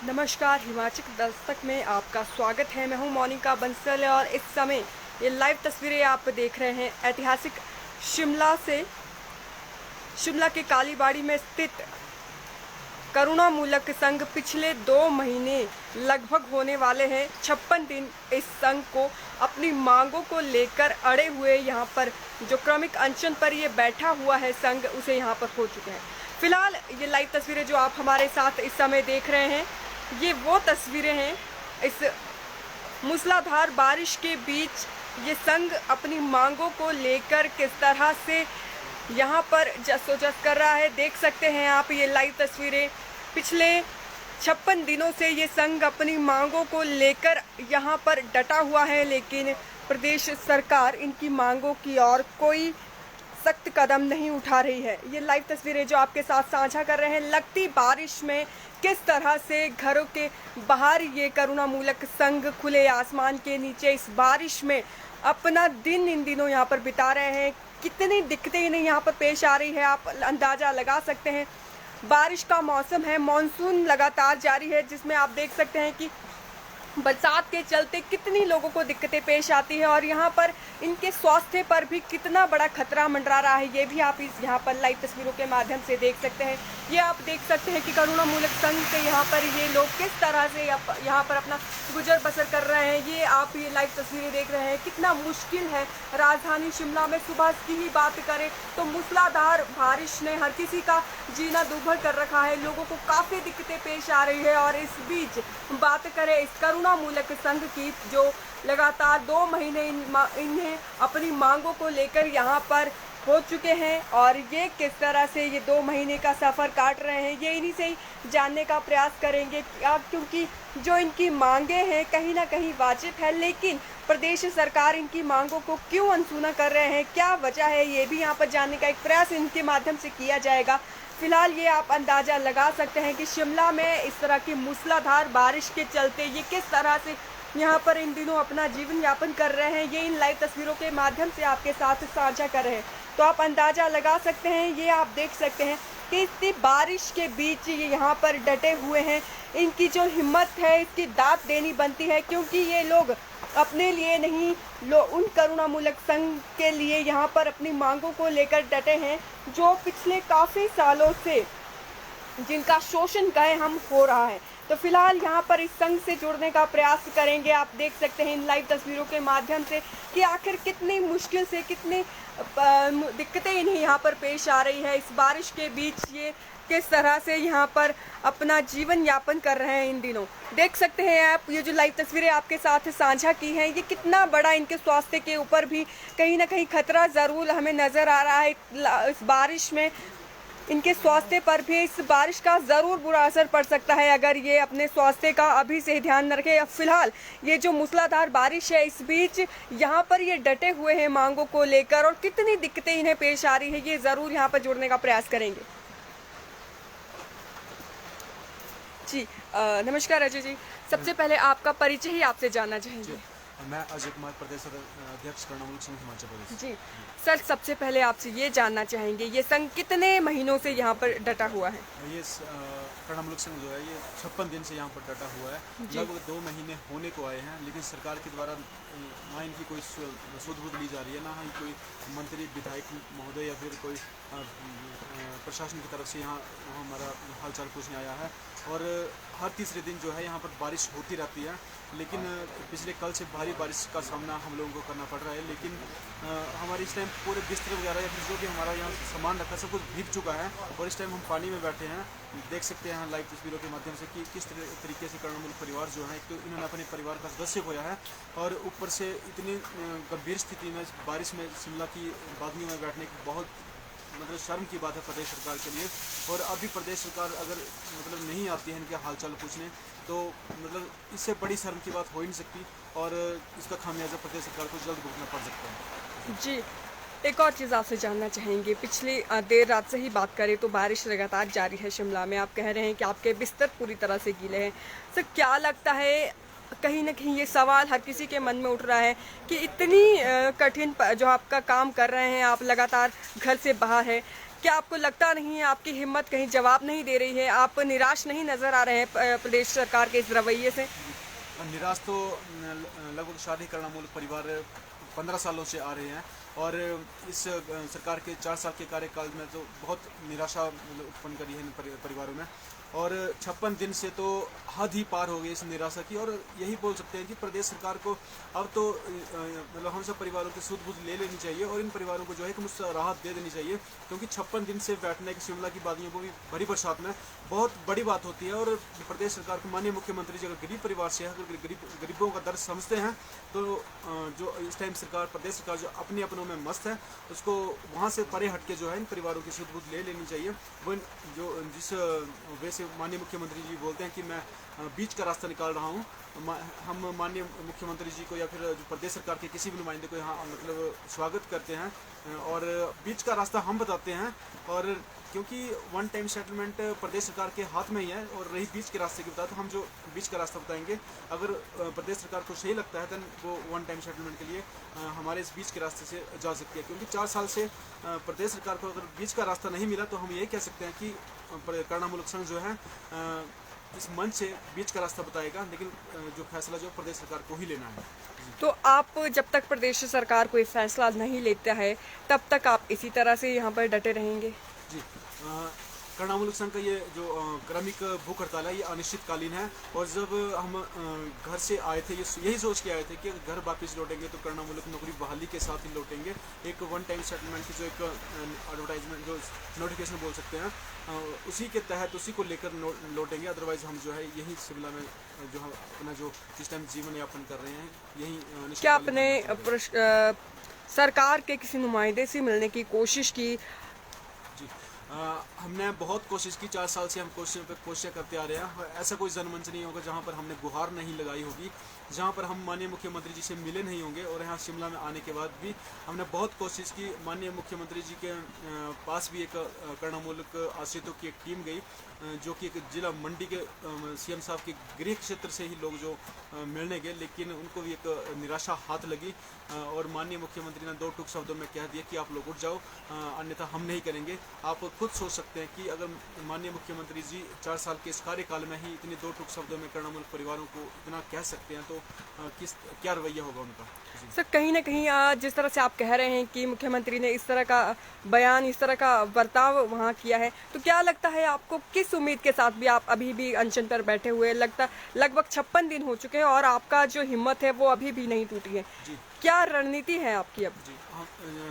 नमस्कार, हिमाचल दस्तक में आपका स्वागत है। मैं हूं मोनिका बंसल और इस समय ये लाइव तस्वीरें आप देख रहे हैं ऐतिहासिक शिमला से। शिमला के कालीबाड़ी में स्थित करुणामूलक संघ पिछले 2 महीने लगभग होने वाले हैं 56 दिन इस संघ को अपनी मांगों को लेकर अड़े हुए यहाँ पर जो क्रमिक अनशन पर ये बैठा हुआ है संघ उसे यहाँ पर हो चुके हैं। फिलहाल ये लाइव तस्वीरें जो आप हमारे साथ इस समय देख रहे हैं ये वो तस्वीरें हैं। इस मूसलाधार बारिश के बीच ये संघ अपनी मांगों को लेकर किस तरह से यहाँ पर जद्दोजहद कर रहा है, देख सकते हैं आप ये लाइव तस्वीरें। पिछले 56 दिनों से ये संघ अपनी मांगों को लेकर यहाँ पर डटा हुआ है, लेकिन प्रदेश सरकार इनकी मांगों की ओर कोई सख्त कदम नहीं उठा रही है। ये लाइव तस्वीरें जो आपके साथ साझा कर रहे हैं, लगती बारिश में किस तरह से घरों के बाहर ये करुणामूलक संघ खुले आसमान के नीचे इस बारिश में अपना दिन इन दिनों यहाँ पर बिता रहे हैं। कितनी दिक्कतें इन्हें यहाँ पर पेश आ रही है आप अंदाज़ा लगा सकते हैं। बारिश का मौसम है, मानसून लगातार जारी है, जिसमें आप देख सकते हैं कि बरसात के चलते कितनी लोगों को दिक्कतें पेश आती है और यहाँ पर इनके स्वास्थ्य पर भी कितना बड़ा खतरा मंडरा रहा है, ये भी आप इस यहाँ पर लाइव तस्वीरों के माध्यम से देख सकते हैं। ये आप देख सकते हैं कि करुणामूलक संघ के यहाँ पर ये लोग किस तरह से यहाँ पर अपना गुजर बसर कर रहे हैं। ये आप ये लाइव तस्वीरें देख रहे हैं, कितना मुश्किल है। राजधानी शिमला में सुबह की ही बात करें तो मूसलाधार बारिश ने हर किसी का जीना दूभर कर रखा है, लोगों को काफ़ी दिक्कतें पेश आ रही है। और इस बीच बात करें इस करुणामूलक संघ की जो लगातार 2 महीने इन्हें अपनी मांगों को लेकर यहाँ पर हो चुके हैं और ये किस तरह से ये 2 महीने का सफ़र काट रहे हैं, ये इन्हीं से ही जानने का प्रयास करेंगे। क्योंकि जो इनकी मांगे हैं कहीं ना कहीं वाजिब है, लेकिन प्रदेश सरकार इनकी मांगों को क्यों अनसुना कर रहे हैं, क्या वजह है, ये भी यहाँ पर जानने का एक प्रयास इनके माध्यम से किया जाएगा। फिलहाल ये आप अंदाज़ा लगा सकते हैं कि शिमला में इस तरह की मूसलाधार बारिश के चलते ये किस तरह से यहाँ पर इन दिनों अपना जीवन यापन कर रहे हैं, ये इन लाइव तस्वीरों के माध्यम से आपके साथ साझा कर रहे हैं। तो आप अंदाज़ा लगा सकते हैं, ये आप देख सकते हैं कि इतनी बारिश के बीच ये यहाँ पर डटे हुए हैं। इनकी जो हिम्मत है इसकी दाद देनी बनती है, क्योंकि ये लोग अपने लिए नहीं उन करुणामूलक संघ के लिए यहाँ पर अपनी मांगों को लेकर डटे हैं, जो पिछले काफ़ी सालों से जिनका शोषण कहे हम हो रहा है। तो फिलहाल यहाँ पर इस संघ से जुड़ने का प्रयास करेंगे। आप देख सकते हैं इन लाइव तस्वीरों के माध्यम से कि आखिर कितनी मुश्किल से कितनी दिक्कतें इन्हें यहाँ पर पेश आ रही है। इस बारिश के बीच ये किस तरह से यहाँ पर अपना जीवन यापन कर रहे हैं इन दिनों, देख सकते हैं आप। ये जो लाइव तस्वीरें आपके साथ साझा की हैं, ये कितना बड़ा इनके स्वास्थ्य के ऊपर भी कहीं ना कहीं खतरा ज़रूर हमें नज़र आ रहा है। इस बारिश में इनके स्वास्थ्य पर भी इस बारिश का ज़रूर बुरा असर पड़ सकता है अगर ये अपने स्वास्थ्य का अभी से ध्यान न रखें। फिलहाल ये जो मूसलाधार बारिश है इस बीच यहाँ पर ये डटे हुए हैं मांगों को लेकर और कितनी दिक्कतें इन्हें पेश आ रही है, ये ज़रूर यहाँ पर जुड़ने का प्रयास करेंगे। जी नमस्कार अजय जी, सबसे पहले आपका परिचय ही आपसे जानना चाहेंगे। मैं अजय कुमार, प्रदेश अध्यक्ष करुणामूलक संघ हिमाचल प्रदेश। जी सर, सबसे पहले आपसे ये जानना चाहेंगे ये संघ कितने महीनों से यहाँ पर डटा हुआ है? ये करुणामूलक संघ जो है ये 56 दिन से यहाँ पर डटा हुआ है। लगभग 2 महीने होने को आए हैं, लेकिन सरकार के द्वारा ना इनकी कोई सूझबूझ ली जा रही है, ना ही कोई मंत्री विधायक महोदय या फिर कोई प्रशासन की तरफ से यहाँ हमारा हालचाल पूछने आया है। और हर तीसरे दिन जो है यहाँ पर बारिश होती रहती है, लेकिन पिछले कल से भारी बारिश का सामना हम लोगों को करना पड़ रहा है। लेकिन हमारे इस टाइम पूरे बिस्तर वगैरह या फिर जो भी हमारा यहाँ सामान रखा सब कुछ भीग चुका है और इस टाइम हम पानी में बैठे हैं। देख सकते हैं लाइव तस्वीरों के माध्यम से कि किस तरीके से करुणामूलक परिवार जो है, तो इन्होंने अपने परिवार का सदस्य खोया है और ऊपर से इतनी गंभीर स्थिति में बारिश में शिमला की बागनियों में बैठने की बहुत मतलब शर्म की बात है प्रदेश सरकार के लिए। और अभी प्रदेश सरकार अगर मतलब नहीं आती है इनके हालचाल पूछने, तो मतलब इससे बड़ी शर्म की बात हो ही नहीं सकती और इसका खामियाजा प्रदेश सरकार को जल्द भुगतना पड़ सकता है। जी, एक और चीज़ आपसे जानना चाहेंगे, पिछली देर रात से ही बात करें तो बारिश लगातार जारी है शिमला में। आप कह रहे हैं कि आपके बिस्तर पूरी तरह से गीले हैं। सर, क्या लगता है कहीं ना कहीं ये सवाल हर किसी के मन में उठ रहा है कि इतनी कठिन जो आपका काम कर रहे हैं, आप लगातार घर से बाहर है, क्या आपको लगता नहीं है आपकी हिम्मत कहीं जवाब नहीं दे रही है, आप निराश नहीं नजर आ रहे हैं प्रदेश सरकार के इस रवैये से? निराश तो लगभग शादी करना मूल परिवार 15 सालों से आ रहे हैं और इस सरकार के 4 साल के कार्यकाल में तो बहुत निराशा उत्पन्न करी है इन परिवारों में और 56 दिन से तो हद ही पार हो गई इस निराशा की। और यही बोल सकते हैं कि प्रदेश सरकार को अब तो मतलब हम सब परिवारों की सुध बुध ले लेनी चाहिए और इन परिवारों को जो है कि मुझसे राहत दे देनी चाहिए, क्योंकि 56 दिन से बैठने की शिमला की वादियों को भी भरी बरसात में बहुत बड़ी बात होती है। और प्रदेश सरकार को माननीय मुख्यमंत्री जी अगर गरीब परिवार से अगर गरीबों का दर्द समझते हैं तो जो इस टाइम सरकार प्रदेश सरकार जो अपने अपनों में मस्त है उसको वहाँ से परे हटके जो है इन परिवारों की सुध बुध ले लेनी चाहिए। वो जो जिस वैसे माननीय मुख्यमंत्री जी बोलते हैं कि मैं बीच का रास्ता निकाल रहा हूँ, हम माननीय मुख्यमंत्री जी को या फिर जो प्रदेश सरकार के किसी भी नुमाइंदे को यहाँ मतलब स्वागत करते हैं और बीच का रास्ता हम बताते हैं। और क्योंकि वन टाइम सेटलमेंट प्रदेश सरकार के हाथ में ही है और रही बीच के रास्ते की बता तो हम जो बीच का रास्ता बताएंगे अगर प्रदेश सरकार को सही लगता है तो वो वन टाइम सेटलमेंट के लिए हमारे इस बीच के रास्ते से जा सकती है। क्योंकि 4 साल से प्रदेश सरकार को अगर बीच का रास्ता नहीं मिला तो हम यही कह सकते हैं कि कर्णामूलक संघ जो है इस मंच से बीच का रास्ता बताएगा, लेकिन जो फैसला जो प्रदेश सरकार को ही लेना है। तो आप जब तक प्रदेश सरकार कोई फैसला नहीं लेता है तब तक आप इसी तरह से यहाँ पर डटे रहेंगे? जी, कर्णामूलक संघ का ये जो क्रमिक भूख हड़ताल है ये अनिश्चितकालीन है। और जब हम घर से आए थे यही सोच के आए थे कि घर वापस लौटेंगे तो कर्णामूलक नौकरी बहाली के साथ ही लौटेंगे। एक वन टाइम सेटलमेंट की जो एक एडवर्टाइजमेंट जो नोटिफिकेशन बोल सकते हैं उसी के तहत उसी को लेकर लौटेंगे। अदरवाइज हम जो है यही शिमला में जो हम अपना जो इस टाइम जीवन यापन कर रहे हैं यही। क्या आपने सरकार के किसी नुमाइंदे से मिलने की कोशिश की? जी, हमने बहुत कोशिश की, 4 साल से हम कोशिशें करते आ रहे हैं। ऐसा कोई जनमंच नहीं होगा जहां पर हमने गुहार नहीं लगाई होगी, जहां पर हम माननीय मुख्यमंत्री जी से मिले नहीं होंगे। और यहाँ शिमला में आने के बाद भी हमने बहुत कोशिश की। माननीय मुख्यमंत्री जी के पास भी एक कर्णामूलक आश्रितों की एक टीम गई जो कि एक जिला मंडी के सीएम साहब के गृह क्षेत्र से ही लोग जो मिलने गए, लेकिन उनको भी एक निराशा हाथ लगी और माननीय मुख्यमंत्री ने 2 टूक शब्दों में कह दिया कि आप लोग उठ जाओ, अन्यथा हम नहीं करेंगे। आप खुद सोच सकते हैं कि अगर माननीय मुख्यमंत्री जी 4 साल के इस कार्यकाल में ही इतने 2 टूक शब्दों में कर्णामूलक परिवारों को इतना कह सकते हैं तो क्या रवैया होगा उनका? सर कहीं ना कहीं जिस तरह से आप कह रहे हैं कि मुख्यमंत्री ने इस तरह का बयान इस तरह का बर्ताव वहाँ किया है, तो क्या लगता है आपको किस उम्मीद के साथ भी आप अभी भी अनशन पर बैठे हुए? लगता लगभग 56 दिन हो चुके हैं और आपका जो हिम्मत है वो अभी भी नहीं टूटी है। क्या रणनीति है आपकी अब? जी,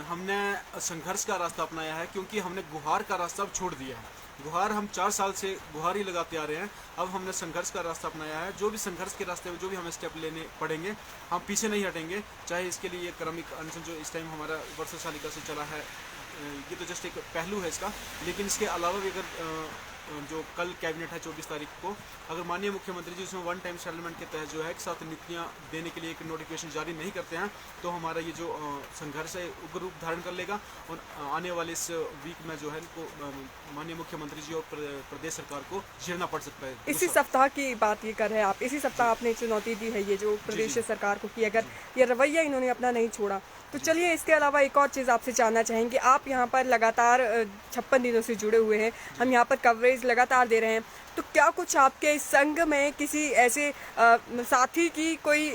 हमने संघर्ष का रास्ता अपनाया है क्योंकि हमने गुहार का रास्ता अब छोड़ दिया है। गुहार हम 4 साल से गुहार ही लगाते आ रहे हैं, अब हमने संघर्ष का रास्ता अपनाया है। जो भी संघर्ष के रास्ते में जो भी हमें स्टेप लेने पड़ेंगे हम पीछे नहीं हटेंगे, चाहे इसके लिए ये क्रमिक अनशन जो इस टाइम हमारा वर्षशालिका से चला है ये तो जस्ट एक पहलू है इसका, लेकिन इसके अलावा भी अगर जो कल कैबिनेट है 24 तारीख को, अगर माननीय मुख्यमंत्री जी उसमें वन टाइम सेटलमेंट के तहत जो है एक साथ नीतियाँ देने के लिए एक नोटिफिकेशन जारी नहीं करते हैं तो हमारा ये जो संघर्ष है उग्र रूप धारण कर लेगा और आने वाले इस वीक में जो है इनको माननीय मुख्यमंत्री जी और प्रदेश सरकार को झेलना पड़ सकता है। इसी सप्ताह की बात ये कर रहे हैं आप, इसी सप्ताह आपने चुनौती दी है ये जो प्रदेश सरकार को कि अगर ये रवैया इन्होंने अपना नहीं छोड़ा तो चलिए इसके अलावा एक और चीज़ आपसे जानना चाहेंगे। आप यहाँ पर लगातार 56 दिनों से जुड़े हुए हैं, हम यहाँ पर कवरेज लगातार दे रहे हैं, तो क्या कुछ आपके इस संघ में किसी ऐसे साथी की कोई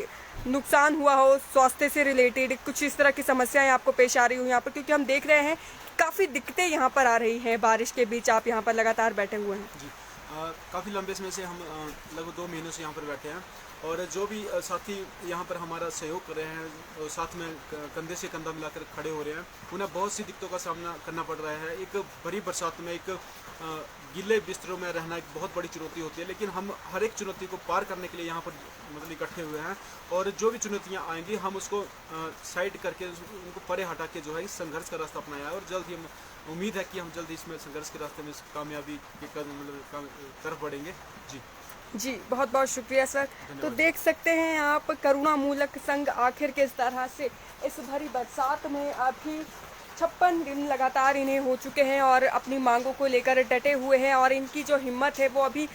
नुकसान हुआ हो स्वास्थ्य से रिलेटेड, कुछ इस तरह की समस्याएं आपको पेश आ रही हो यहाँ पर? क्योंकि हम देख रहे हैं काफ़ी दिक्कतें यहाँ पर आ रही हैं, बारिश के बीच आप यहाँ पर लगातार बैठे हुए हैं। जी, काफ़ी लंबे समय से हम लगभग 2 महीनों से यहाँ पर बैठे हैं और जो भी साथी यहाँ पर हमारा सहयोग कर रहे हैं साथ में कंधे से कंधा मिलाकर खड़े हो रहे हैं, उन्हें बहुत सी दिक्कतों का सामना करना पड़ रहा है। एक बड़ी बरसात में एक गीले बिस्तरों में रहना एक बहुत बड़ी चुनौती होती है, लेकिन हम हर एक चुनौती को पार करने के लिए यहाँ पर मतलब इकट्ठे हुए हैं और जो भी चुनौतियाँ आएंगी हम उसको साइड करके उनको परे हटा के जो है इस संघर्ष का रास्ता अपनाया है और जल्द ही हम उम्मीद है कि हम जल्द इसमें संघर्ष के रास्ते में कामयाबी के मतलब तरफ बढ़ेंगे। जी, बहुत बहुत शुक्रिया सर। तो देख सकते हैं आप करुणामूलक संघ आखिर किस तरह से इस भरी बरसात में अभी 56 दिन लगातार इन्हें हो चुके हैं और अपनी मांगों को लेकर डटे हुए हैं और इनकी जो हिम्मत है वो अभी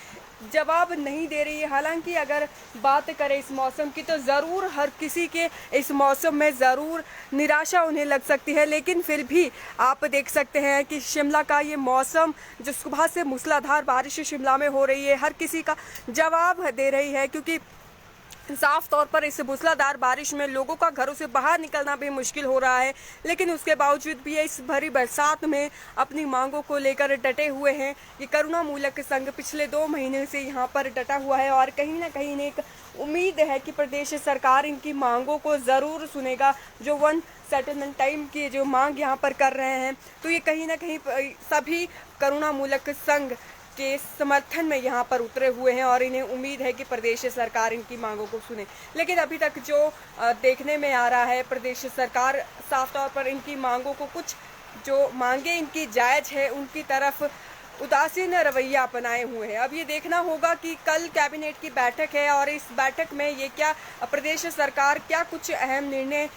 जवाब नहीं दे रही है। हालांकि अगर बात करें इस मौसम की तो ज़रूर हर किसी के इस मौसम में ज़रूर निराशा उन्हें लग सकती है, लेकिन फिर भी आप देख सकते हैं कि शिमला का ये मौसम जो सुबह से मूसलाधार बारिश शिमला में हो रही है हर किसी का जवाब दे रही है, क्योंकि साफ तौर पर इस मूसलाधार बारिश में लोगों का घरों से बाहर निकलना भी मुश्किल हो रहा है। लेकिन उसके बावजूद भी इस भरी बरसात में अपनी मांगों को लेकर डटे हुए हैं। ये करुणामूलक संघ पिछले 2 महीने से यहाँ पर डटा हुआ है और कहीं ना कहीं एक उम्मीद है कि प्रदेश सरकार इनकी मांगों को ज़रूर सुनेगा। जो वन सेटलमेंट टाइम की जो मांग यहाँ पर कर रहे हैं, तो ये कहीं ना कहीं सभी करुणामूलक संघ के समर्थन में यहाँ पर उतरे हुए हैं और इन्हें उम्मीद है कि प्रदेश सरकार इनकी मांगों को सुने। लेकिन अभी तक जो देखने में आ रहा है, प्रदेश सरकार साफ तौर पर इनकी मांगों को, कुछ जो मांगे इनकी जायज़ है उनकी तरफ उदासीन रवैया अपनाए हुए हैं। अब ये देखना होगा कि कल कैबिनेट की बैठक है और इस बैठक में ये क्या प्रदेश सरकार क्या कुछ अहम निर्णय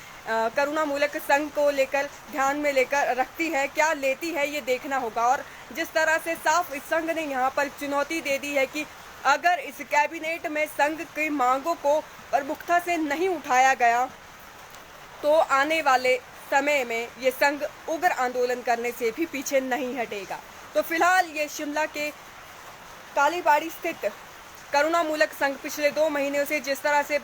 करुणामूलक संघ को लेकर ध्यान में लेकर रखती है, क्या लेती है, ये देखना होगा। और जिस तरह से साफ इस संघ ने यहाँ पर चुनौती दे दी है कि अगर इस कैबिनेट में संघ की मांगों को प्रमुखता से नहीं उठाया गया तो आने वाले समय में ये संघ उग्र आंदोलन करने से भी पीछे नहीं हटेगा। तो फिलहाल ये शिमला के कालीबाड़ी स्थित करुणामूलक संघ पिछले 2 महीनों से जिस तरह से